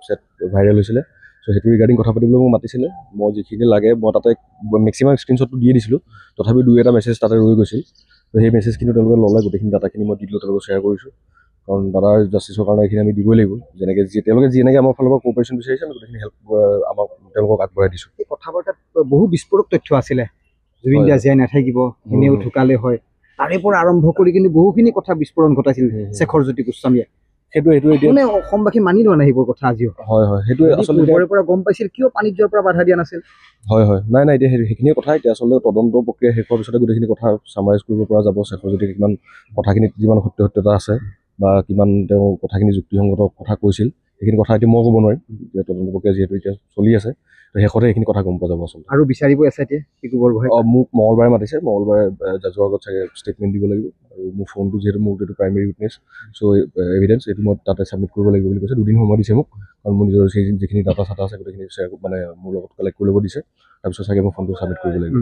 WhatsApp viral হৈছিলে। চ' সেইটো regarding কথা পাতিবলৈ মোক মাতিছিলে। মই যিখিনি লাগে মই তাতে মেক্সিমাম স্ক্ৰীণশ্বটটো দিয়ে দিছিলোঁ, তথাপি 2-এটা মেছেজ তাতে ৰৈ গৈছিল। ত' সেই মেছেজখিনি তেওঁলোকে ল'লে, গোটেইখিনি ডাটাখিনি মই দি দিলোঁ, তেওঁলোকক শ্বেয়াৰ কৰিছোঁ। কাৰণ দাদাৰ জাষ্টিছৰ কাৰণে এইখিনি আমি দিবই লাগিব। তেওঁলোকে যেনেকৈ আমাৰ ফালৰ পৰা কোঅপাৰেশ্যন বিচাৰিছে আমি গোটেইখিনি হেল্প তেওঁলোকক আগবঢ়াই দিছোঁ। এই কথা বতৰাত বহু বিস্ফোৰক তথ্য আছিলে, জুবিন দা জীয়াই নাথাকিব, এনেও ঢুকালে হয়, তাৰে পৰা আৰম্ভ কৰি কিন্তু বহুখিনি কথা বিস্ফোৰণ ঘটাইছিল শেখৰজ্যোতি গোস্বামীয়ে। সেইটো এতিয়া মানে অসমবাসী মানি লোৱা নাই সেইবোৰ কথা আজিও। হয় সেইটোৱে আচলতে পৰা গম পাইছিল, কিয় পানীত যোৱাৰ পৰা বাধা দিয়া নাছিল? হয় নাই এতিয়া সেইখিনিয়ে কথা। এতিয়া আচলতে তদন্ত প্ৰক্ৰিয়া শেষ হোৱাৰ পিছতে গোটেইখিনি কথা চামাৰাইজ কৰিব পৰা যাব। শেখৰজ্যোতিৰ কিমান কথাখিনিত কিমান সত্যতা আছে বা কিমান তেওঁ কথাখিনি যুক্তিসংগত কথা কৈছিল, সেইখিনি কথা এতিয়া মই ক'ব নোৱাৰিম। যে তদন্ত প্ৰক্ৰিয়া যিহেতু এতিয়া চলি আছে, তো শেষতে এইখিনি কথা গম পোৱা যাব আচলতে। আৰু বিচাৰিব SIT-য়ে পিকু বৰগোহাঁইক? মোক মঙলবাৰে মাতিছে, মঙলবাৰে জাজৰ আগত চাগে ষ্টেটমেণ্ট দিব লাগিব। আৰু মোৰ ফোনটো যিহেতু মোৰ এইটো প্ৰাইমেৰী উইটনেছ, চ' এভিডেঞ্চ এইটো মই তাতে ছাবমিট কৰিব লাগিব বুলি কৈছে। 2 দিন সময় দিছে মোক, কাৰণ মোৰ নিজৰ যিখিনি ডাটা চাটা আছে গোটেইখিনি মোৰ লগত কালেক্ট কৰি ল'ব দিছে। তাৰপিছত চাগে মই ফোনটো ছাবমিট কৰিব লাগিব।